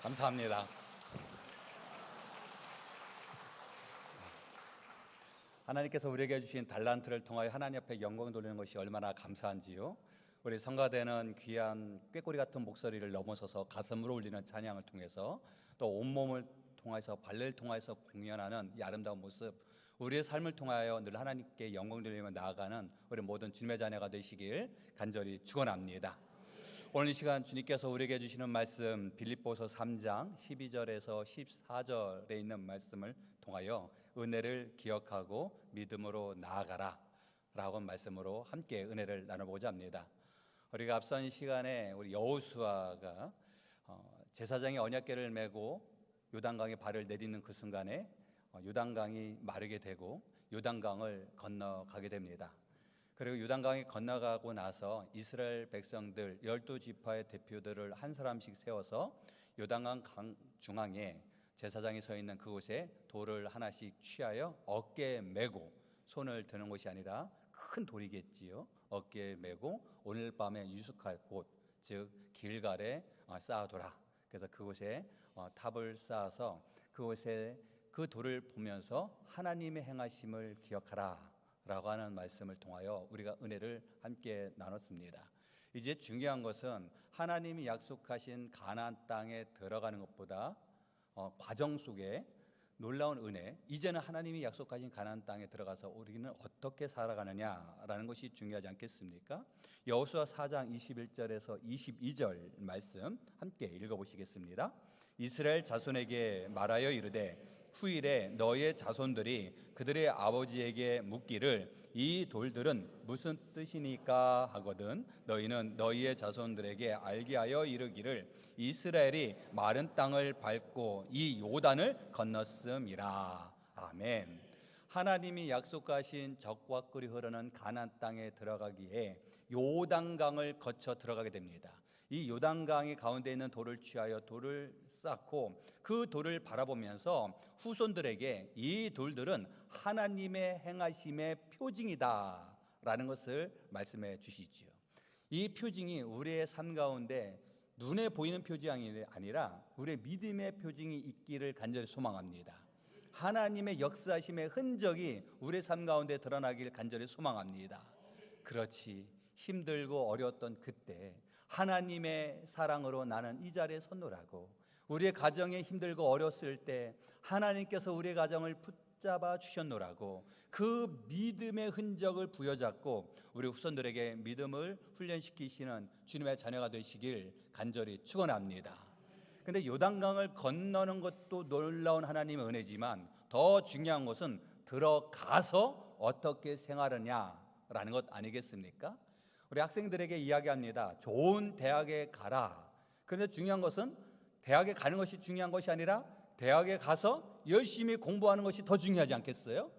감사합니다. 하나님께서 우리에게 주신 달란트를 통하여 하나님 앞에 영광 돌리는 것이 얼마나 감사한지요. 우리 성가대는 귀한 꾀꼬리 같은 목소리를 넘어서서 가슴으로 울리는 찬양을 통해서 또 온몸을 통해서 발레를 통해서 공연하는 이 아름다운 모습, 우리의 삶을 통하여 늘 하나님께 영광 돌리며 나아가는 우리 모든 주님의 자녀가 되시길 간절히 축원합니다. 오늘 이 시간 주님께서 우리에게 주시는 말씀 빌립보서 3장 12절에서 14절에 있는 말씀을 통하여 은혜를 기억하고 믿음으로 나아가라 라고 말씀으로 함께 은혜를 나눠보고자 합니다. 우리가 앞선 시간에 우리 여호수아가 제사장의 언약궤를 메고 요단강에 발을 내딛는 그 순간에 요단강이 마르게 되고 요단강을 건너가게 됩니다. 그리고 요단강이 건너가고 나서 이스라엘 백성들 12지파의 대표들을 한 사람씩 세워서 요단강 강 중앙에 제사장이 서 있는 그곳에 돌을 하나씩 취하여 어깨에 메고, 손을 드는 것이 아니라 큰 돌이겠지요, 어깨에 메고 오늘 밤에 유숙할 곳, 즉 길갈에 쌓아둬라. 그래서 그곳에 탑을 쌓아서 그곳에 그 돌을 보면서 하나님의 행하심을 기억하라 라고 하는 말씀을 통하여 우리가 은혜를 함께 나눴습니다. 이제 중요한 것은 하나님이 약속하신 가나안 땅에 들어가는 것보다 과정 속에 놀라운 은혜, 이제는 하나님이 약속하신 가나안 땅에 들어가서 우리는 어떻게 살아가느냐라는 것이 중요하지 않겠습니까? 여호수아 4장 21절에서 22절 말씀 함께 읽어보시겠습니다. 이스라엘 자손에게 말하여 이르되 후일에 너희의 자손들이 그들의 아버지에게 묻기를 이 돌들은 무슨 뜻이니까 하거든 너희는 너희의 자손들에게 알게 하여 이르기를 이스라엘이 마른 땅을 밟고 이 요단을 건넜음이라. 아멘. 하나님이 약속하신 적과 꿀이 흐르는 가나안 땅에 들어가기에 요단강을 거쳐 들어가게 됩니다. 이 요단강의 가운데 있는 돌을 취하여 돌을 쌓고 그 돌을 바라보면서 후손들에게 이 돌들은 하나님의 행하심의 표징이다 라는 것을 말씀해 주시지요. 이 표징이 우리의 삶 가운데 눈에 보이는 표징이 아니라 우리의 믿음의 표징이 있기를 간절히 소망합니다. 하나님의 역사하심의 흔적이 우리의 삶 가운데 드러나길 간절히 소망합니다. 그렇지, 힘들고 어려웠던 그때 하나님의 사랑으로 나는 이 자리에 섰노라고, 우리의 가정에 힘들고 어렸을 때 하나님께서 우리의 가정을 붙잡아 주셨노라고 그 믿음의 흔적을 부여잡고 우리 후손들에게 믿음을 훈련시키시는 주님의 자녀가 되시길 간절히 축원합니다. 근데 요단강을 건너는 것도 놀라운 하나님의 은혜지만 더 중요한 것은 들어가서 어떻게 생활하냐라는 것 아니겠습니까? 우리 학생들에게 이야기합니다. 좋은 대학에 가라. 그런데 중요한 것은 대학에 가는 것이 중요한 것이 아니라 대학에 가서 열심히 공부하는 것이 더 중요하지 않겠어요?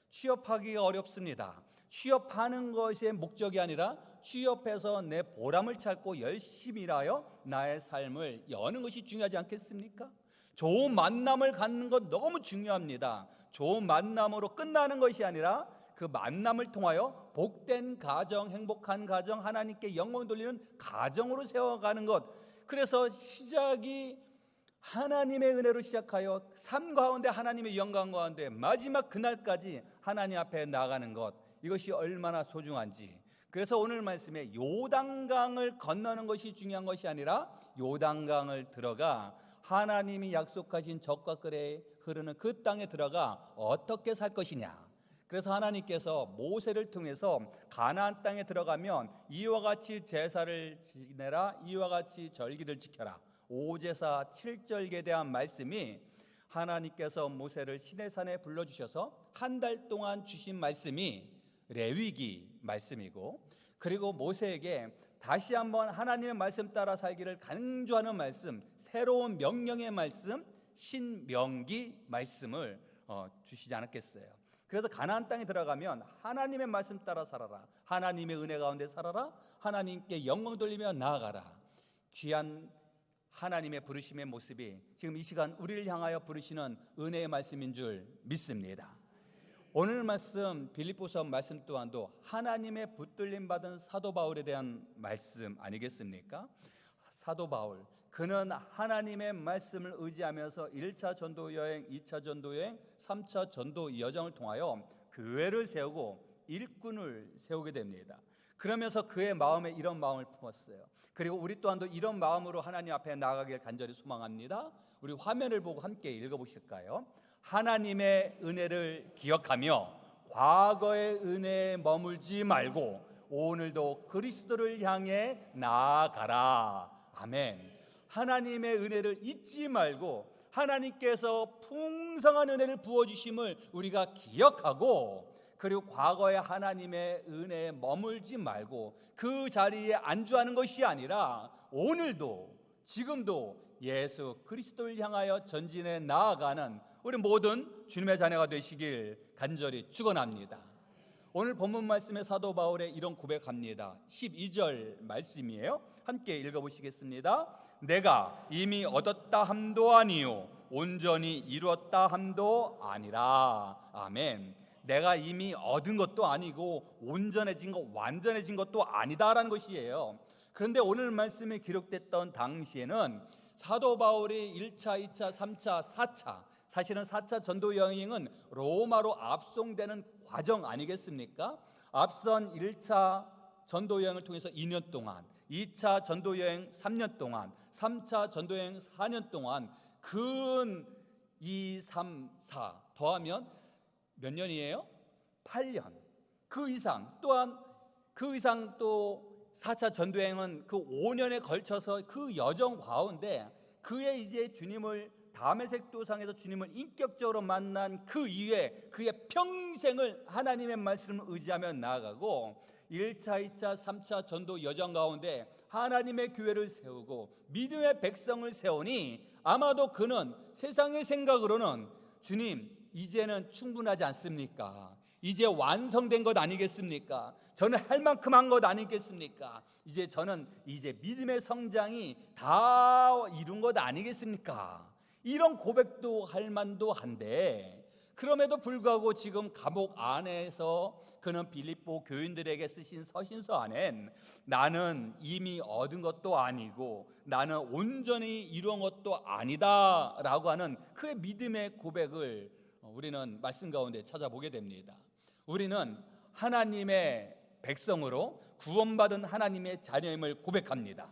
취업하기가 어렵습니다. 취업하는 것이 목적이 아니라 취업해서 내 보람을 찾고 열심히 일하여 나의 삶을 여는 것이 중요하지 않겠습니까? 좋은 만남을 갖는 것 너무 중요합니다. 좋은 만남으로 끝나는 것이 아니라 그 만남을 통하여 복된 가정, 행복한 가정, 하나님께 영광 돌리는 가정으로 세워가는 것. 그래서 시작이 하나님의 은혜로 시작하여 삶 가운데 하나님의 영광 가운데 마지막 그날까지 하나님 앞에 나가는 것, 이것이 얼마나 소중한지. 그래서 오늘 말씀에 요단강을 건너는 것이 중요한 것이 아니라 요단강을 들어가 하나님이 약속하신 적과 꿀이 흐르는 그 땅에 들어가 어떻게 살 것이냐. 그래서 하나님께서 모세를 통해서 가나안 땅에 들어가면 이와 같이 제사를 지내라, 이와 같이 절기를 지켜라, 5제사 7절기에 대한 말씀이 하나님께서 모세를 시내산에 불러주셔서 한 달 동안 주신 말씀이 레위기 말씀이고, 그리고 모세에게 다시 한번 하나님의 말씀 따라 살기를 강조하는 말씀, 새로운 명령의 말씀, 신명기 말씀을 주시지 않았겠어요. 그래서 가나안 땅에 들어가면 하나님의 말씀 따라 살아라, 하나님의 은혜 가운데 살아라, 하나님께 영광 돌리며 나아가라. 귀한 하나님의 부르심의 모습이 지금 이 시간 우리를 향하여 부르시는 은혜의 말씀인 줄 믿습니다. 오늘 말씀 빌립보서 말씀 또한도 하나님의 붙들림 받은 사도 바울에 대한 말씀 아니겠습니까? 사도 바울, 그는 하나님의 말씀을 의지하면서 1차 전도 여행, 2차 전도 여행, 3차 전도 여정을 통하여 교회를 세우고 일꾼을 세우게 됩니다. 그러면서 그의 마음에 이런 마음을 품었어요. 그리고 우리 또한도 이런 마음으로 하나님 앞에 나아가길 간절히 소망합니다. 우리 화면을 보고 함께 읽어보실까요? 하나님의 은혜를 기억하며 과거의 은혜에 머물지 말고 오늘도 그리스도를 향해 나아가라. 아멘. 하나님의 은혜를 잊지 말고 하나님께서 풍성한 은혜를 부어주심을 우리가 기억하고, 그리고 과거의 하나님의 은혜에 머물지 말고 그 자리에 안주하는 것이 아니라 오늘도 지금도 예수 그리스도를 향하여 전진해 나아가는 우리 모든 주님의 자녀가 되시길 간절히 축원합니다. 오늘 본문 말씀의 사도 바울의 이런 고백합니다. 12절 말씀이에요. 함께 읽어보시겠습니다. 내가 이미 얻었다 함도 아니요 온전히 이루었다 함도 아니라. 아멘. 내가 이미 얻은 것도 아니고 온전해진 것, 완전해진 것도 아니다라는 것이에요. 그런데 오늘 말씀에 기록됐던 당시에는 사도 바울이 1차, 2차, 3차, 4차, 사실은 4차 전도 여행은 로마로 압송되는 과정 아니겠습니까? 앞선 1차 전도 여행을 통해서 2년 동안, 2차 전도 여행 3년 동안, 3차 전도 여행 4년 동안, 근 2, 3, 4 더하면 몇 년이에요? 8년. 그 이상, 또한 그 이상 또 4차 전도여행은 그 5년에 걸쳐서 그 여정 가운데 그의 이제 주님을 다메섹 도상에서 주님을 인격적으로 만난 그 이후에 그의 평생을 하나님의 말씀을 의지하며 나아가고 1차, 2차, 3차 전도 여정 가운데 하나님의 교회를 세우고 믿음의 백성을 세우니 아마도 그는 세상의 생각으로는 주님 이제는 충분하지 않습니까? 이제 완성된 것 아니겠습니까? 저는 할 만큼 한 것 아니겠습니까? 저는 믿음의 성장이 다 이룬 것 아니겠습니까? 이런 고백도 할 만도 한데, 그럼에도 불구하고 지금 감옥 안에서 그는 빌립보 교인들에게 쓰신 서신서 안엔 나는 이미 얻은 것도 아니고 나는 온전히 이룬 것도 아니다 라고 하는 그의 믿음의 고백을 우리는 말씀 가운데 찾아보게 됩니다. 우리는 하나님의 백성으로 구원받은 하나님의 자녀임을 고백합니다.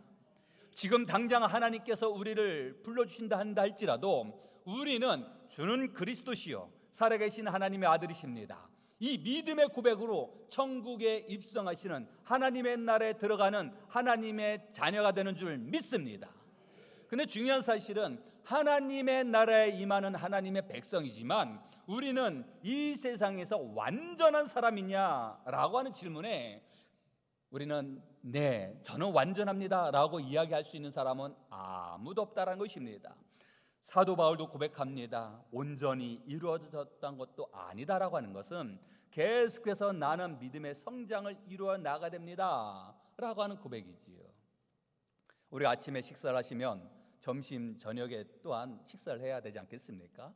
지금 당장 하나님께서 우리를 불러주신다 한다 할지라도 우리는 주는 그리스도시요 살아계신 하나님의 아들이십니다. 이 믿음의 고백으로 천국에 입성하시는 하나님의 나라에 들어가는 하나님의 자녀가 되는 줄 믿습니다. 근데 중요한 사실은 하나님의 나라에 임하는 하나님의 백성이지만 우리는 이 세상에서 완전한 사람이냐라고 하는 질문에 우리는 네, 저는 완전합니다 라고 이야기할 수 있는 사람은 아무도 없다는 것입니다. 사도 바울도 고백합니다. 온전히 이루어졌던 것도 아니다라고 하는 것은 계속해서 나는 믿음의 성장을 이루어 나가야 됩니다 라고 하는 고백이지요. 우리 아침에 식사를 하시면 점심, 저녁에 또한 식사를 해야 되지 않겠습니까?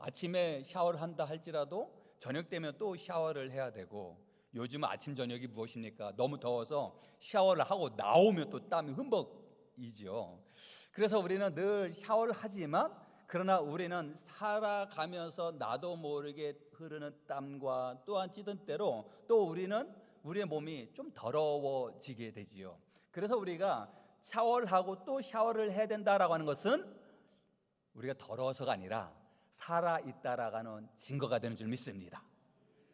아침에 샤워를 한다 할지라도 저녁 되면 또 샤워를 해야 되고, 요즘 아침 저녁이 무엇입니까? 너무 더워서 샤워를 하고 나오면 또 땀이 흠뻑이죠. 그래서 우리는 늘 샤워를 하지만 그러나 우리는 살아가면서 나도 모르게 흐르는 땀과 또한 찌든 때로 또 우리는 우리의 몸이 좀 더러워지게 되지요. 그래서 우리가 샤워를 하고 또 샤워를 해야 된다라고 하는 것은 우리가 더러워서가 아니라 살아있다라고 하는 증거가 되는 줄 믿습니다.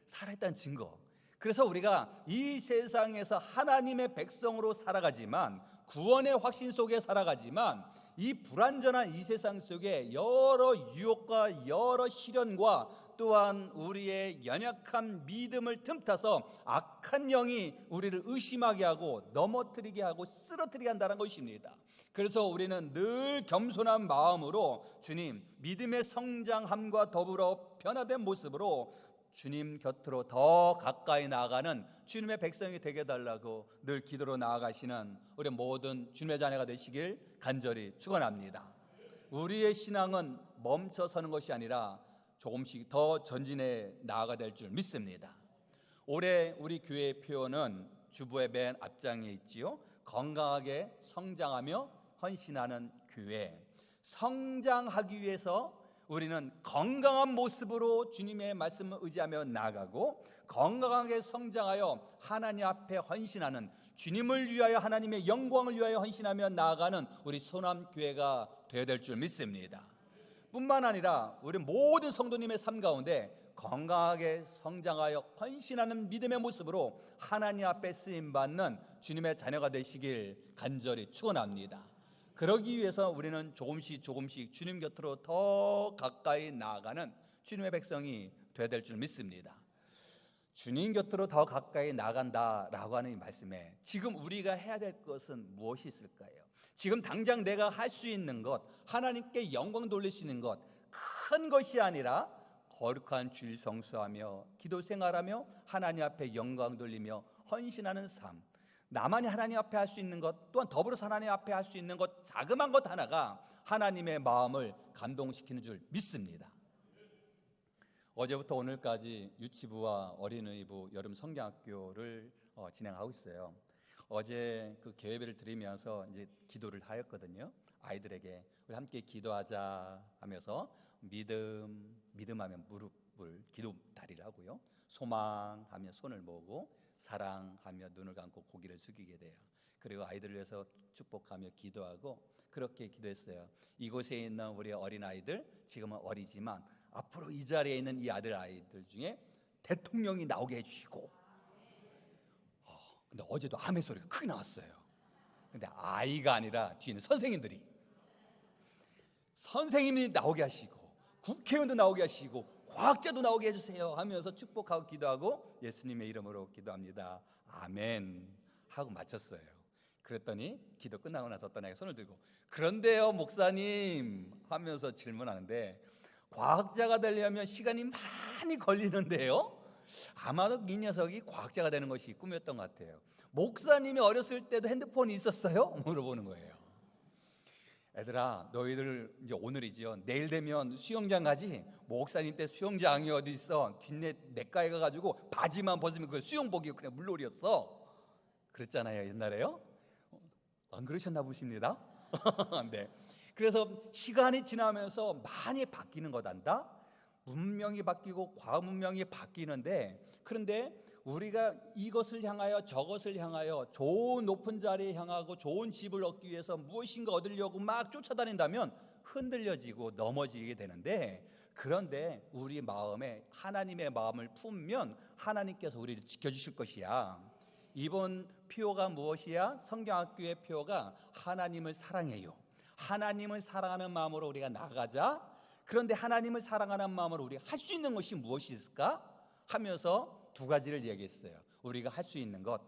살아있다는 증거. 그래서 우리가 이 세상에서 하나님의 백성으로 살아가지만, 구원의 확신 속에 살아가지만, 이 불완전한 이 세상 속에 여러 유혹과 여러 시련과 또한 우리의 연약한 믿음을 틈타서 악한 영이 우리를 의심하게 하고 넘어뜨리게 하고 쓰러뜨리게 한다는 것입니다. 그래서 우리는 늘 겸손한 마음으로 주님, 믿음의 성장함과 더불어 변화된 모습으로 주님 곁으로 더 가까이 나아가는 주님의 백성이 되게 해달라고 늘 기도로 나아가시는 우리 모든 주님의 자녀가 되시길 간절히 축원합니다. 우리의 신앙은 멈춰서는 것이 아니라 조금씩 더 전진해 나아가야 될 줄 믿습니다. 올해 우리 교회의 표어는 주보의 맨 앞장에 있지요. 건강하게 성장하며 헌신하는 교회. 성장하기 위해서 우리는 건강한 모습으로 주님의 말씀을 의지하며 나아가고, 건강하게 성장하여 하나님 앞에 헌신하는, 주님을 위하여 하나님의 영광을 위하여 헌신하며 나아가는 우리 소남교회가 되어야 될 줄 믿습니다. 뿐만 아니라 우리 모든 성도님의 삶 가운데 건강하게 성장하여 헌신하는 믿음의 모습으로 하나님 앞에 쓰임받는 주님의 자녀가 되시길 간절히 축원합니다. 그러기 위해서 우리는 조금씩 주님 곁으로 더 가까이 나아가는 주님의 백성이 되어야 될 줄 믿습니다. 주님 곁으로 더 가까이 나간다라고 하는 이 말씀에 지금 우리가 해야 될 것은 무엇이 있을까요? 지금 당장 내가 할 수 있는 것, 하나님께 영광 돌릴 수 있는 것, 큰 것이 아니라 거룩한 주일 성수하며 기도 생활하며 하나님 앞에 영광 돌리며 헌신하는 삶. 나만이 하나님 앞에 할 수 있는 것, 또한 더불어서 하나님 앞에 할 수 있는 것, 자그마한 것 하나가 하나님의 마음을 감동시키는 줄 믿습니다. 어제부터 오늘까지 유치부와 어린이부 여름 성경학교를 진행하고 있어요. 어제 그 계획을 드리면서 이제 기도를 하였거든요. 아이들에게 우리 함께 기도하자 하면서 믿음하면 무릎을 기도 다리를 하고요. 소망하며 손을 모으고, 사랑하며 눈을 감고 고개를 숙이게 돼요. 그리고 아이들을 위해서 축복하며 기도하고 그렇게 기도했어요. 이곳에 있는 우리 어린아이들, 지금은 어리지만 앞으로 이 자리에 있는 이 아이들 중에 대통령이 나오게 해주시고, 근데 어제도 아멘 소리가 크게 나왔어요. 근데 아이가 아니라 뒤에 있는 선생님이 나오게 하시고, 국회의원도 나오게 하시고, 과학자도 나오게 해주세요 하면서 축복하고 기도하고 예수님의 이름으로 기도합니다. 아멘 하고 마쳤어요. 그랬더니 기도 끝나고 나서 어떤 아이가 손을 들고, 그런데요 목사님 하면서 질문하는데, 과학자가 되려면 시간이 많이 걸리는데요, 아마도 이 녀석이 과학자가 되는 것이 꿈이었던 것 같아요. 목사님이 어렸을 때도 핸드폰이 있었어요? 물어보는 거예요. 애들아, 너희들 이제 오늘이지요, 내일 되면 수영장 가지? 목사님 때 수영장이 어디 있어? 뒷내 내과에 가가지고 바지만 벗으면 그 수영복이 그냥 물놀이였어. 그랬잖아요 옛날에요. 안 그러셨나 보십니다. 네. 그래서 시간이 지나면서 많이 바뀌는 거단다. 문명이 바뀌고 과학 문명이 바뀌는데, 그런데 우리가 이것을 향하여 저것을 향하여 좋은 높은 자리에 향하고 좋은 집을 얻기 위해서 무엇인가 얻으려고 막 쫓아다닌다면 흔들려지고 넘어지게 되는데, 그런데 우리 마음에 하나님의 마음을 품으면 하나님께서 우리를 지켜주실 것이야. 이번 표어가 무엇이야? 성경학교의 표어가 하나님을 사랑해요. 하나님을 사랑하는 마음으로 우리가 나가자. 그런데 하나님을 사랑하는 마음으로 우리가 할 수 있는 것이 무엇이 있을까? 하면서 두 가지를 얘기했어요. 우리가 할 수 있는 것,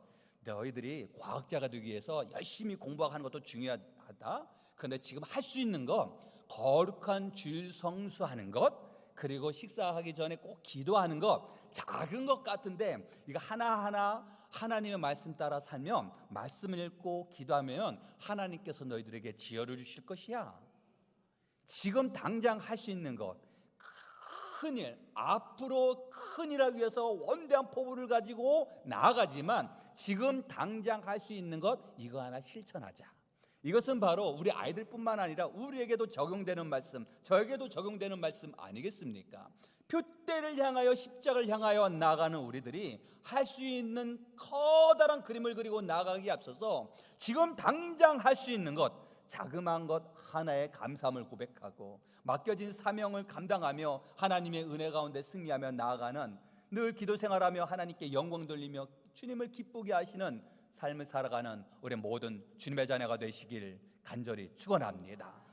너희들이 과학자가 되기 위해서 열심히 공부하는 것도 중요하다. 그런데 지금 할 수 있는 것, 거룩한 주일 성수하는 것, 그리고 식사하기 전에 꼭 기도하는 것, 작은 것 같은데 이거 하나하나 하나님의 말씀 따라 살면, 말씀을 읽고 기도하면 하나님께서 너희들에게 지혜를 주실 것이야. 지금 당장 할 수 있는 것, 큰일, 앞으로 큰일하기 위해서 원대한 포부를 가지고 나아가지만 지금 당장 할 수 있는 것, 이거 하나 실천하자. 이것은 바로 우리 아이들뿐만 아니라 우리에게도 적용되는 말씀, 저에게도 적용되는 말씀 아니겠습니까? 표대를 향하여, 십자가를 향하여 나아가는 우리들이 할 수 있는 커다란 그림을 그리고 나아가기에 앞서서 지금 당장 할 수 있는 것, 자그마한 것 하나에 감사함을 고백하고 맡겨진 사명을 감당하며 하나님의 은혜 가운데 승리하며 나아가는, 늘 기도 생활하며 하나님께 영광 돌리며 주님을 기쁘게 하시는 삶을 살아가는 우리 모든 주님의 자녀가 되시길 간절히 축원합니다.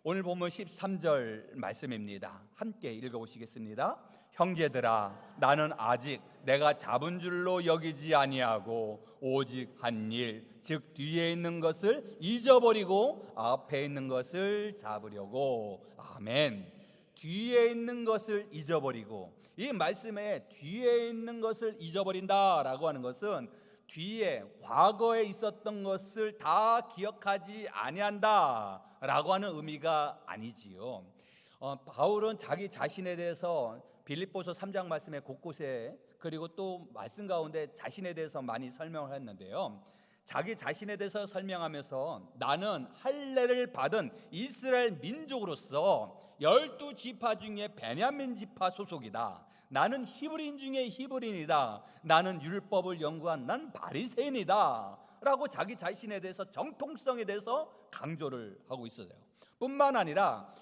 오늘 본문 13절 말씀입니다. 함께 읽어보시겠습니다. 형제들아, 나는 아직 내가 잡은 줄로 여기지 아니하고 오직 한 일, 즉 뒤에 있는 것을 잊어버리고 앞에 있는 것을 잡으려고. 아멘. 뒤에 있는 것을 잊어버리고, 이 말씀에 뒤에 있는 것을 잊어버린다라고 하는 것은 뒤에 과거에 있었던 것을 다 기억하지 아니한다라고 하는 의미가 아니지요. 바울은 자기 자신에 대해서 빌립보서 3장 말씀에 곳곳에, 그리고 또 말씀 가운데 자신에 대해서 많이 설명을 했는데요. 자기 자신에 대해서 설명하면서 나는 할례를 받은 이스라엘 민족으로서 12지파 중에 베냐민 지파 소속이다. 나는 히브리인 중에 히브리인이다. 나는 율법을 연구한 난 바리새인이다 라고 자기 자신에 대해서 정통성에 대해서 강조를 하고 있어요. 뿐만 아니라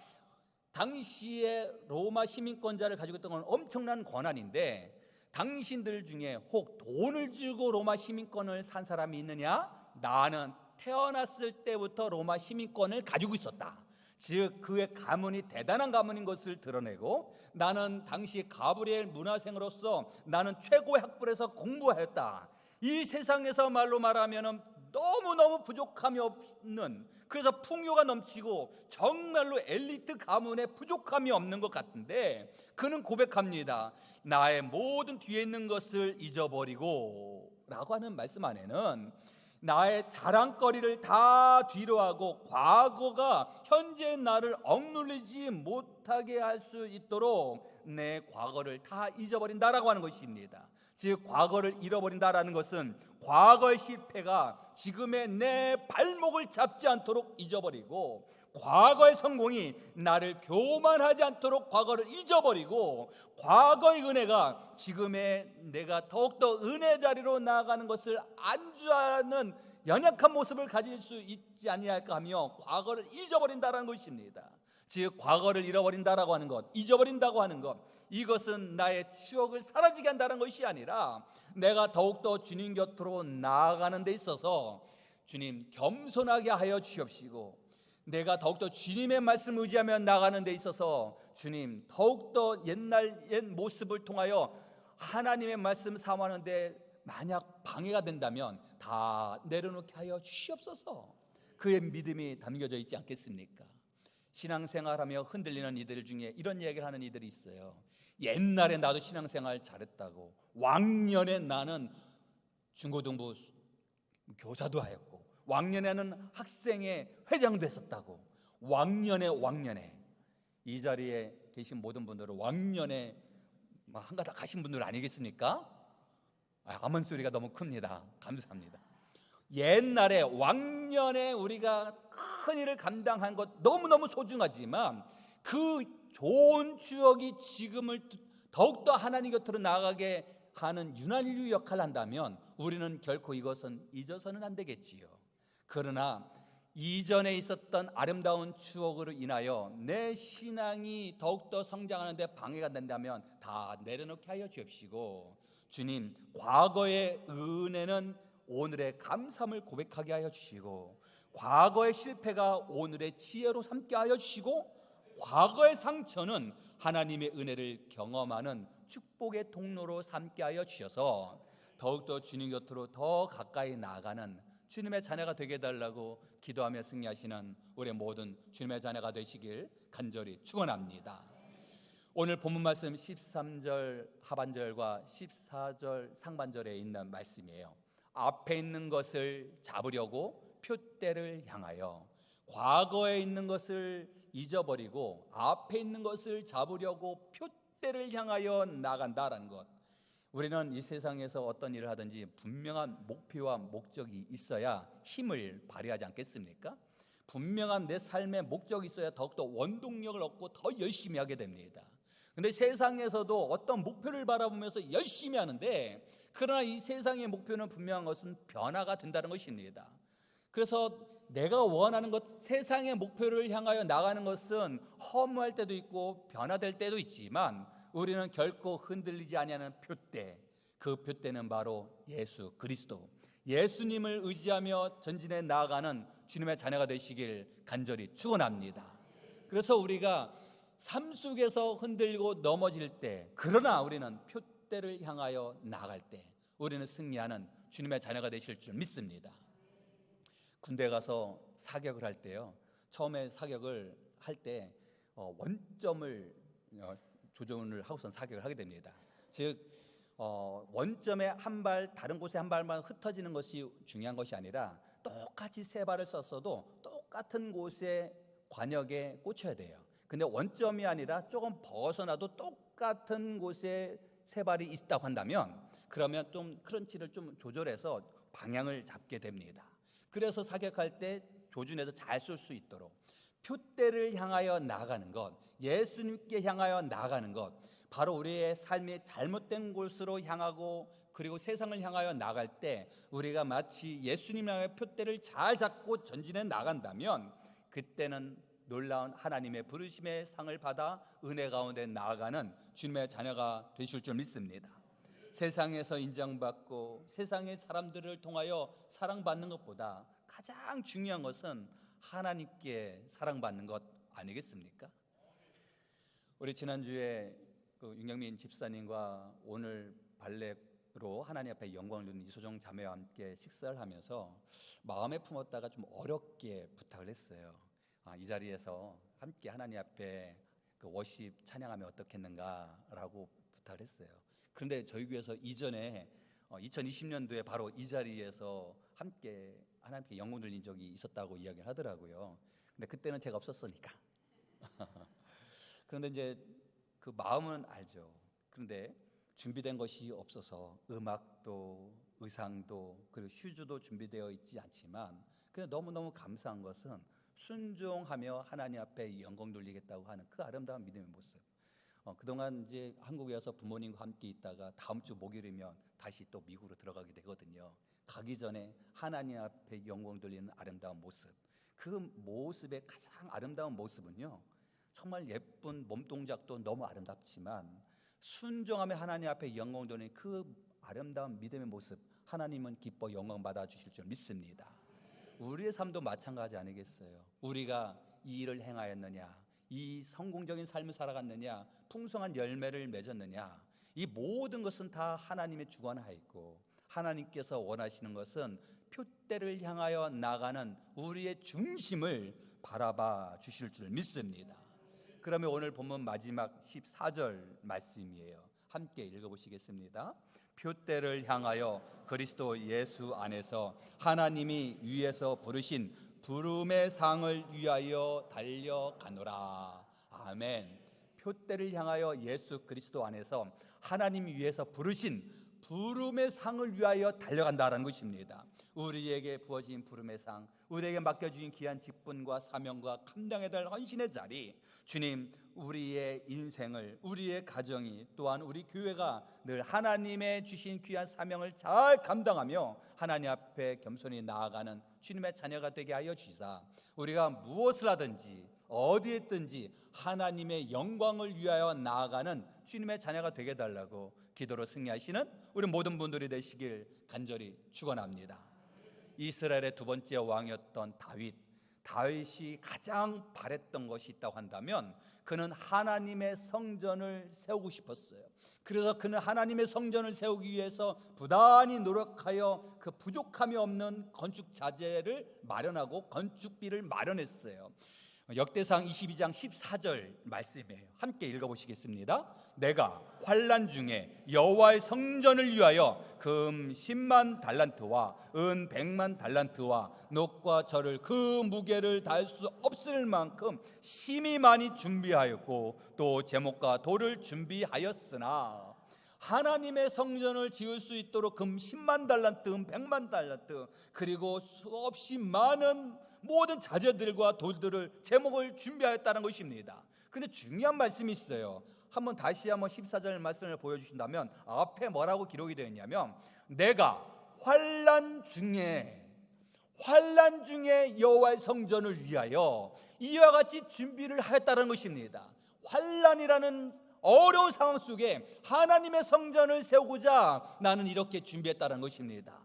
당시에 로마 시민권자를 가지고 있던 건 엄청난 권한인데 당신들 중에 혹 돈을 주고 로마 시민권을 산 사람이 있느냐? 나는 태어났을 때부터 로마 시민권을 가지고 있었다. 즉 그의 가문이 대단한 가문인 것을 드러내고 나는 당시 가브리엘 문화생으로서 나는 최고의 학벌에서 공부하였다. 이 세상에서 말로 말하면 너무너무 부족함이 없는, 그래서 풍요가 넘치고 정말로 엘리트 가문에 부족함이 없는 것 같은데 그는 고백합니다. 나의 모든 뒤에 있는 것을 잊어버리고 라고 하는 말씀 안에는 나의 자랑거리를 다 뒤로하고 과거가 현재의 나를 억눌리지 못하게 할 수 있도록 내 과거를 다 잊어버린다라고 하는 것입니다. 즉 과거를 잃어버린다라는 것은 과거의 실패가 지금의 내 발목을 잡지 않도록 잊어버리고 과거의 성공이 나를 교만하지 않도록 과거를 잊어버리고 과거의 은혜가 지금의 내가 더욱더 은혜 자리로 나아가는 것을 안주하는 연약한 모습을 가질 수 있지 아니할까 하며 과거를 잊어버린다라는 것입니다. 즉 과거를 잃어버린다라고 하는 것, 잊어버린다고 하는 것, 이것은 나의 추억을 사라지게 한다는 것이 아니라 내가 더욱더 주님 곁으로 나아가는 데 있어서 주님 겸손하게 하여 주시옵시고 내가 더욱더 주님의 말씀을 의지하며 나가는 데 있어서 주님 더욱더 옛 모습을 통하여 하나님의 말씀 사모하는데 만약 방해가 된다면 다 내려놓게 하여 주시옵소서. 그의 믿음이 담겨져 있지 않겠습니까? 신앙생활하며 흔들리는 이들 중에 이런 이야기를 하는 이들이 있어요. 옛날에 나도 신앙생활 잘했다고, 왕년에 나는 중고등부 교사도 하였고 왕년에는 학생회 장도 했었다고. 왕년에 이 자리에 계신 모든 분들은 왕년에 한가닥 하신 분들 아니겠습니까? 아멘 소리가 너무 큽니다. 감사합니다. 옛날에 왕년에 우리가 큰 일을 감당한 것 너무너무 소중하지만 그 좋은 추억이 지금을 더욱더 하나님 곁으로 나아가게 하는 윤활유 역할을 한다면 우리는 결코 이것은 잊어서는 안 되겠지요. 그러나 이전에 있었던 아름다운 추억으로 인하여 내 신앙이 더욱더 성장하는 데 방해가 된다면 다 내려놓게 하여 주옵시고 주님 과거의 은혜는 오늘의 감사함을 고백하게 하여 주시고 과거의 실패가 오늘의 지혜로 삼게 하여 주시고 과거의 상처는 하나님의 은혜를 경험하는 축복의 통로로 삼게 하여 주셔서 더욱더 주님 곁으로 더 가까이 나아가는 주님의 자녀가 되게 해달라고 기도하며 승리하시는 우리 모든 주님의 자녀가 되시길 간절히 축원합니다. 오늘 본문 말씀 13절 하반절과 14절 상반절에 있는 말씀이에요. 앞에 있는 것을 잡으려고 표대를 향하여, 과거에 있는 것을 잊어버리고 앞에 있는 것을 잡으려고 표대를 향하여 나간다라는 것. 우리는 이 세상에서 어떤 일을 하든지 분명한 목표와 목적이 있어야 힘을 발휘하지 않겠습니까? 분명한 내 삶의 목적이 있어야 더욱더 원동력을 얻고 더 열심히 하게 됩니다. 근데 세상에서도 어떤 목표를 바라보면서 열심히 하는데 그러나 이 세상의 목표는 분명한 것은 변화가 된다는 것입니다. 그래서 내가 원하는 것, 세상의 목표를 향하여 나가는 것은 허무할 때도 있고 변화될 때도 있지만 우리는 결코 흔들리지 아니하는 표대, 그 표대는 바로 예수 그리스도, 예수님을 의지하며 전진해 나아가는 주님의 자녀가 되시길 간절히 축원합니다. 그래서 우리가 삶 속에서 흔들리고 넘어질 때, 그러나 우리는 표대를 향하여 나아갈 때 우리는 승리하는 주님의 자녀가 되실 줄 믿습니다. 군대 가서 사격을 할 때요, 처음에 사격을 할 때 원점을 조정을 하고선 사격을 하게 됩니다. 즉 원점에 한 발, 다른 곳에 한 발만 흩어지는 것이 중요한 것이 아니라 똑같이 세 발을 썼어도 똑같은 곳에 관역에 꽂혀야 돼요. 근데 원점이 아니라 조금 벗어나도 똑같은 곳에 세 발이 있다고 한다면 그러면 좀 크런치를 좀 조절해서 방향을 잡게 됩니다. 그래서 사격할 때 조준해서 잘 쏠 수 있도록 표대를 향하여 나아가는 것, 예수님께 향하여 나아가는 것, 바로 우리의 삶이 잘못된 곳으로 향하고 그리고 세상을 향하여 나갈 때 우리가 마치 예수님 향해 표대를 잘 잡고 전진해 나간다면 그때는 놀라운 하나님의 부르심의 상을 받아 은혜 가운데 나아가는 주님의 자녀가 되실 줄 믿습니다. 세상에서 인정받고 세상의 사람들을 통하여 사랑받는 것보다 가장 중요한 것은 하나님께 사랑받는 것 아니겠습니까? 우리 지난주에 윤경민 집사님과 오늘 발레로 하나님 앞에 영광을 누리는 이소정 자매와 함께 식사를 하면서 마음에 품었다가 좀 어렵게 부탁을 했어요. 이 자리에서 함께 하나님 앞에 워십 찬양하면 어떻겠는가라고 부탁을 했어요. 그런데 저희 교회에서 이전에 2020년도에 바로 이 자리에서 함께 하나님께 영광 돌린 적이 있었다고 이야기를 하더라고요. 근데 그때는 제가 없었으니까. 그런데 이제 그 마음은 알죠. 그런데 준비된 것이 없어서 음악도 의상도 그리고 슈즈도 준비되어 있지 않지만 그냥 너무너무 감사한 것은 순종하며 하나님 앞에 영광 돌리겠다고 하는 그 아름다운 믿음의 모습. 그동안 이제 한국에 와서 부모님과 함께 있다가 다음 주 목요일이면 다시 또 미국으로 들어가게 되거든요. 가기 전에 하나님 앞에 영광 돌리는 아름다운 모습, 그 모습의 가장 아름다운 모습은요, 정말 예쁜 몸동작도 너무 아름답지만 순종하며 하나님 앞에 영광 돌리는 그 아름다운 믿음의 모습, 하나님은 기뻐 영광 받아 주실 줄 믿습니다. 우리의 삶도 마찬가지 아니겠어요? 우리가 이 일을 행하였느냐, 이 성공적인 삶을 살아갔느냐, 풍성한 열매를 맺었느냐, 이 모든 것은 다 하나님의 주관하였고 하나님께서 원하시는 것은 표대를 향하여 나가는 우리의 중심을 바라봐 주실 줄 믿습니다. 그러면 오늘 본문 마지막 14절 말씀이에요. 함께 읽어보시겠습니다. 표대를 향하여 그리스도 예수 안에서 하나님이 위에서 부르신 부름의 상을 위하여 달려가노라. 아멘. 표대를 향하여 예수 그리스도 안에서 하나님이 위에서 부르신 부름의 상을 위하여 달려간다는 것입니다. 우리에게 부어진 부름의 상, 우리에게 맡겨주신 귀한 직분과 사명과 감당해야 될 헌신의 자리, 주님, 우리의 인생을, 우리의 가정이, 또한 우리 교회가 늘 하나님의 주신 귀한 사명을 잘 감당하며 하나님 앞에 겸손히 나아가는 주님의 자녀가 되게 하여 주시사, 우리가 무엇을 하든지 어디에 있든지 하나님의 영광을 위하여 나아가는 주님의 자녀가 되게 해달라고 기도로 승리하시는 우리 모든 분들이 되시길 간절히 축원합니다. 이스라엘의 두 번째 왕이었던 다윗이 가장 바랬던 것이 있다고 한다면 그는 하나님의 성전을 세우고 싶었어요. 그래서 그는 하나님의 성전을 세우기 위해서 부단히 노력하여 그 부족함이 없는 건축 자재를 마련하고 건축비를 마련했어요. 역대상 22장 14절 말씀이에요. 함께 읽어보시겠습니다. 내가 환난 중에 여호와의 성전을 위하여 금 10만 달란트와 은 100만 달란트와 녹과 절을 그 무게를 다할 수 없을 만큼 심히 많이 준비하였고 또 제목과 돌을 준비하였으나, 하나님의 성전을 지을 수 있도록 금 10만 달란트, 은 100만 달란트, 그리고 수없이 많은 모든 자재들과 돌들을, 제목을 준비하였다는 것입니다. 그런데 중요한 말씀이 있어요. 다시 한번 14절 말씀을 보여주신다면 앞에 뭐라고 기록이 되어 있냐면, 내가 환난 중에 여호와의 성전을 위하여 이와 같이 준비를 하였다는 것입니다. 환난이라는 어려운 상황 속에 하나님의 성전을 세우고자 나는 이렇게 준비했다는 것입니다.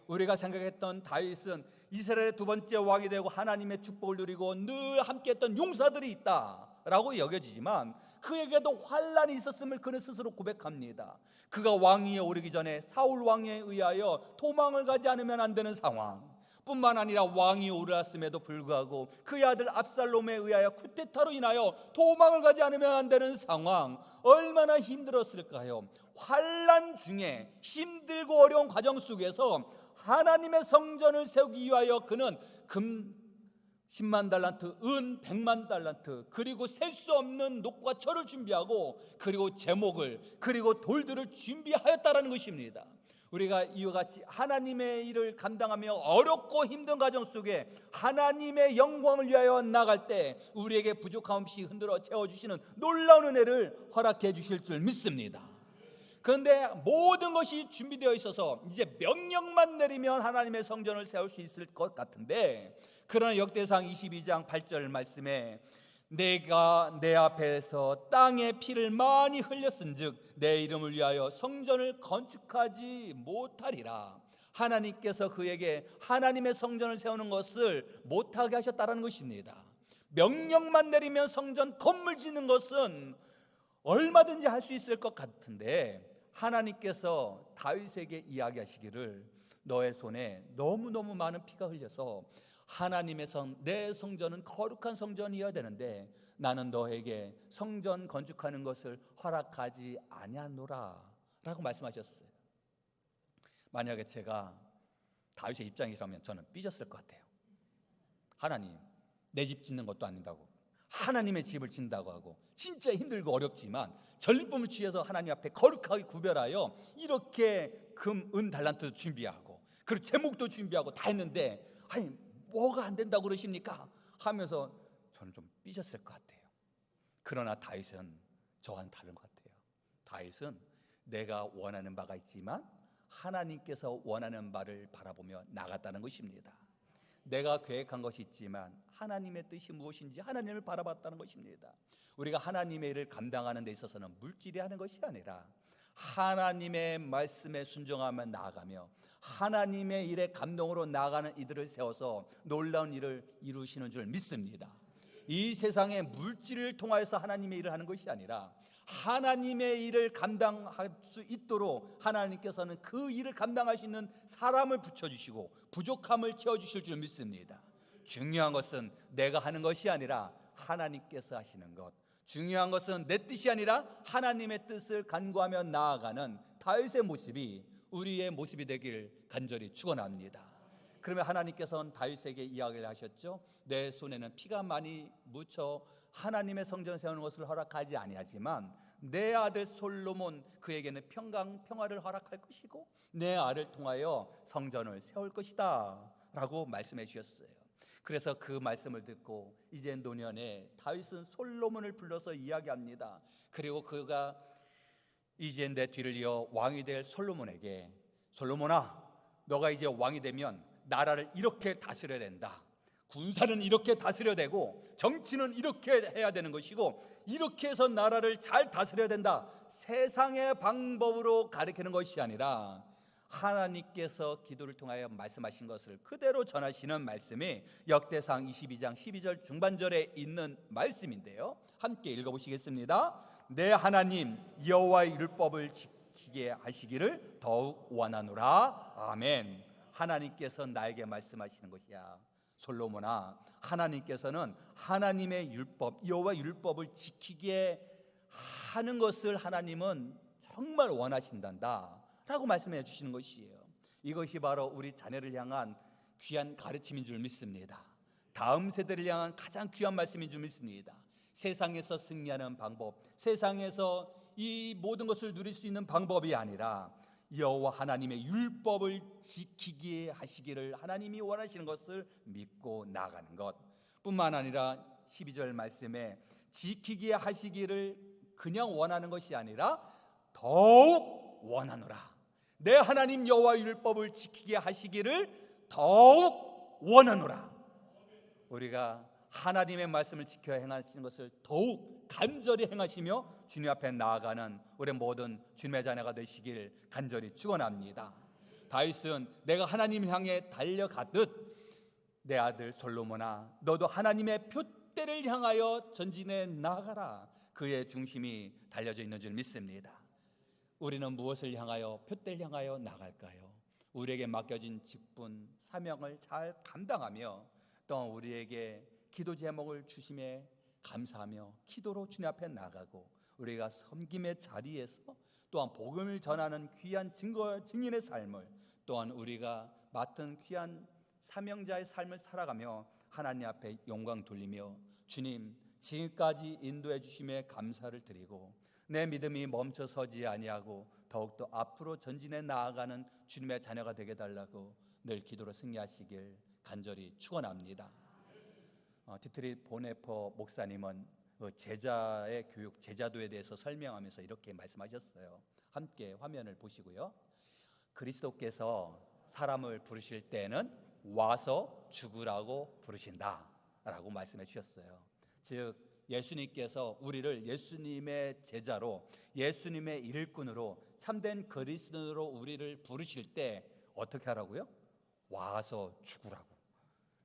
우리가 생각했던 다윗은 이스라엘의 두 번째 왕이 되고 하나님의 축복을 누리고 늘 함께했던 용사들이 있다라고 여겨지지만 그에게도 환난이 있었음을 그는 스스로 고백합니다. 그가 왕위에 오르기 전에 사울 왕에 의하여 도망을 가지 않으면 안 되는 상황, 뿐만 아니라 왕이 오르았음에도 불구하고 그의 아들 압살롬에 의하여 쿠데타로 인하여 도망을 가지 않으면 안 되는 상황, 얼마나 힘들었을까요? 환난 중에 힘들고 어려운 과정 속에서 하나님의 성전을 세우기 위하여 그는 금 10만 달란트, 은 100만 달란트, 그리고 셀 수 없는 녹과 철을 준비하고 그리고 제목을, 그리고 돌들을 준비하였다라는 것입니다. 우리가 이와 같이 하나님의 일을 감당하며 어렵고 힘든 가정 속에 하나님의 영광을 위하여 나갈 때 우리에게 부족함 없이 흔들어 채워주시는 놀라운 은혜를 허락해 주실 줄 믿습니다. 그런데 모든 것이 준비되어 있어서 이제 명령만 내리면 하나님의 성전을 세울 수 있을 것 같은데, 그러나 역대상 22장 8절 말씀에 내가 내 앞에서 땅에 피를 많이 흘렸은즉 내 이름을 위하여 성전을 건축하지 못하리라. 하나님께서 그에게 하나님의 성전을 세우는 것을 못하게 하셨다는 것입니다. 명령만 내리면 성전 건물 짓는 것은 얼마든지 할 수 있을 것 같은데, 하나님께서 다윗에게 이야기하시기를 너의 손에 너무너무 많은 피가 흘려서 하나님의 내 성전은 거룩한 성전이어야 되는데 나는 너에게 성전 건축하는 것을 허락하지 아니하노라 라고 말씀하셨어요. 만약에 제가 다윗의 입장이라면 저는 삐졌을 것 같아요. 하나님, 내 집 짓는 것도 아닌다고, 하나님의 집을 짓는다고 하고 진짜 힘들고 어렵지만 전리품을 취해서 하나님 앞에 거룩하게 구별하여 이렇게 금, 은, 달란트도 준비하고 그리고 제목도 준비하고 다 했는데 아니 뭐가 안 된다고 그러십니까? 하면서 저는 좀 삐졌을 것 같아요. 그러나 다윗은 저와는 다른 것 같아요. 다윗은 내가 원하는 바가 있지만 하나님께서 원하는 바를 바라보며 나갔다는 것입니다. 내가 계획한 것이 있지만 하나님의 뜻이 무엇인지 하나님을 바라봤다는 것입니다. 우리가 하나님의 일을 감당하는 데 있어서는 물질이 하는 것이 아니라 하나님의 말씀에 순종하며 나아가며 하나님의 일에 감동으로 나아가는 이들을 세워서 놀라운 일을 이루시는 줄 믿습니다. 이 세상에 물질을 통하여서 하나님의 일을 하는 것이 아니라 하나님의 일을 감당할 수 있도록 하나님께서는 그 일을 감당할 수 있는 사람을 붙여주시고 부족함을 채워주실 줄 믿습니다. 중요한 것은 내가 하는 것이 아니라 하나님께서 하시는 것, 중요한 것은 내 뜻이 아니라 하나님의 뜻을 간구하며 나아가는 다윗의 모습이 우리의 모습이 되길 간절히 축원합니다. 그러면 하나님께서는 다윗에게 이야기를 하셨죠. 내 손에는 피가 많이 묻혀 하나님의 성전 세우는 것을 허락하지 아니하지만 내 아들 솔로몬 그에게는 평화를 허락할 것이고 내 아를 통하여 성전을 세울 것이다 라고 말씀해 주셨어요. 그래서 그 말씀을 듣고 이제 노년에 다윗은 솔로몬을 불러서 이야기합니다. 그리고 그가 이제 내 뒤를 이어 왕이 될 솔로몬에게 솔로몬아, 너가 이제 왕이 되면 나라를 이렇게 다스려야 된다. 군사는 이렇게 다스려야 되고 정치는 이렇게 해야 되는 것이고 이렇게 해서 나라를 잘 다스려야 된다. 세상의 방법으로 가르치는 것이 아니라 하나님께서 기도를 통하여 말씀하신 것을 그대로 전하시는 말씀이 역대상 22장 12절 중반절에 있는 말씀인데요, 함께 읽어보시겠습니다. 내 하나님 여호와의 율법을 지키게 하시기를 더욱 원하노라. 아멘. 하나님께서 나에게 말씀하시는 것이야. 솔로몬아, 하나님께서는 하나님의 율법, 여호와의 율법을 지키게 하는 것을 하나님은 정말 원하신단다 라고 말씀해 주시는 것이에요. 이것이 바로 우리 자녀를 향한 귀한 가르침인 줄 믿습니다. 다음 세대를 향한 가장 귀한 말씀인 줄 믿습니다. 세상에서 승리하는 방법, 세상에서 이 모든 것을 누릴 수 있는 방법이 아니라 여호와 하나님의 율법을 지키게 하시기를 하나님이 원하시는 것을 믿고 나가는 것 뿐만 아니라 12절 말씀에 지키게 하시기를 그냥 원하는 것이 아니라 더욱 원하노라. 내 하나님 여호와 율법을 지키게 하시기를 더욱 원하노라. 우리가 하나님의 말씀을 지켜 행하시는 것을 더욱 간절히 행하시며 주님 앞에 나아가는 우리 모든 주님의 자녀가 되시길 간절히 축원합니다. 다윗은 내가 하나님을 향해 달려가듯 내 아들 솔로몬아, 너도 하나님의 표대를 향하여 전진해 나아가라. 그의 중심이 달려져 있는 줄 믿습니다. 우리는 무엇을 향하여 표대를 향하여 나갈까요? 우리에게 맡겨진 직분, 사명을 잘 감당하며 또 우리에게 기도 제목을 주심에 감사하며 기도로 주님 앞에 나가고 우리가 섬김의 자리에서 또한 복음을 전하는 귀한 증인의 삶을 또한 우리가 맡은 귀한 사명자의 삶을 살아가며 하나님 앞에 영광 돌리며 주님 지금까지 인도해 주심에 감사를 드리고 내 믿음이 멈춰서지 아니하고 더욱더 앞으로 전진해 나아가는 주님의 자녀가 되게 달라고 늘 기도로 승리하시길 간절히 축원합니다. 디트리 보네퍼 목사님은 제자의 교육, 제자도에 대해서 설명하면서 이렇게 말씀하셨어요. 함께 화면을 보시고요. 그리스도께서 사람을 부르실 때는 와서 죽으라고 부르신다라고 말씀해 주셨어요. 즉 예수님께서 우리를 예수님의 제자로, 예수님의 일꾼으로, 참된 그리스도인으로 우리를 부르실 때 어떻게 하라고요? 와서 죽으라고.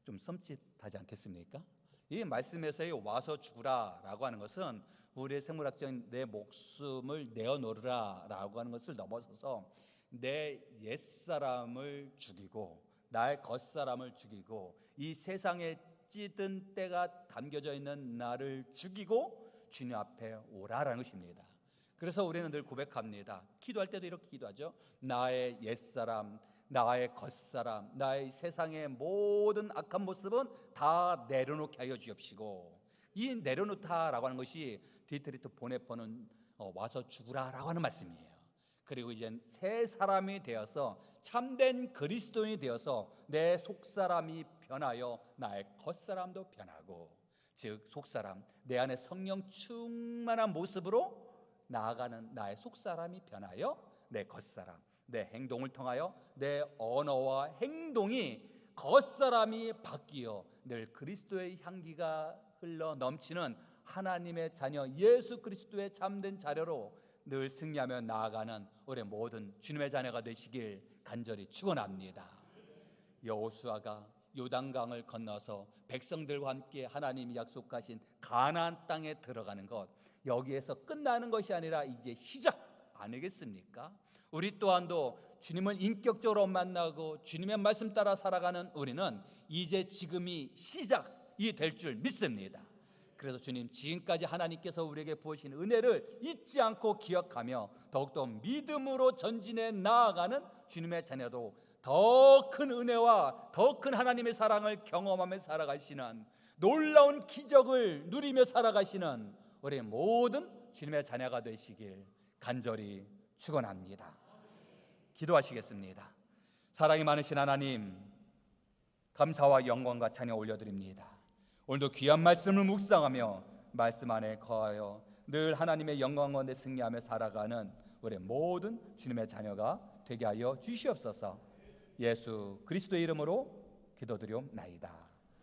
좀 섬찟하지 않겠습니까? 이 말씀에서의 와서 죽으라라고 하는 것은 우리의 생물학적인 내 목숨을 내어놓으라 라고 하는 것을 넘어서서 내 옛사람을 죽이고 나의 겉사람을 죽이고 이 세상에 찌든 때가 담겨져 있는 나를 죽이고 주님 앞에 오라라는 것입니다. 그래서 우리는 늘 고백합니다. 기도할 때도 이렇게 기도하죠. 나의 옛사람, 나의 겉사람, 나의 세상의 모든 악한 모습은 다 내려놓게 하여 주옵시고, 이 내려놓다라고 하는 것이 디트리트 보네퍼는 와서 죽으라라고 하는 말씀이에요. 그리고 이제 새 사람이 되어서 참된 그리스도인이 되어서 내 속사람이 변하여 나의 겉사람도 변하고, 즉 속사람, 내 안에 성령 충만한 모습으로 나아가는 나의 속사람이 변하여 내 겉사람, 내 행동을 통하여 내 언어와 행동이 겉사람이 바뀌어 늘 그리스도의 향기가 흘러 넘치는 하나님의 자녀 예수 그리스도의 참된 자녀로 늘 승리하며 나아가는 우리 모든 주님의 자녀가 되시길 간절히 축원합니다. 여호수아가 요단강을 건너서 백성들과 함께 하나님이 약속하신 가나안 땅에 들어가는 것, 여기에서 끝나는 것이 아니라 이제 시작 아니겠습니까? 우리 또한도 주님을 인격적으로 만나고 주님의 말씀 따라 살아가는 우리는 이제 지금이 시작이 될 줄 믿습니다. 그래서 주님, 지금까지 하나님께서 우리에게 부으신 은혜를 잊지 않고 기억하며 더욱더 믿음으로 전진해 나아가는 주님의 자녀도 더 큰 은혜와 더 큰 하나님의 사랑을 경험하며 살아가시는, 놀라운 기적을 누리며 살아가시는 우리 모든 주님의 자녀가 되시길 간절히 축원합니다. 기도하시겠습니다. 사랑이 많으신 하나님, 감사와 영광과 찬양 올려드립니다. 오늘도 귀한 말씀을 묵상하며 말씀 안에 거하여 늘 하나님의 영광 가운데 승리하며 살아가는 우리 모든 주님의 자녀가 되게 하여 주시옵소서. 예수 그리스도의 이름으로 기도드리옵나이다.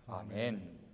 아멘.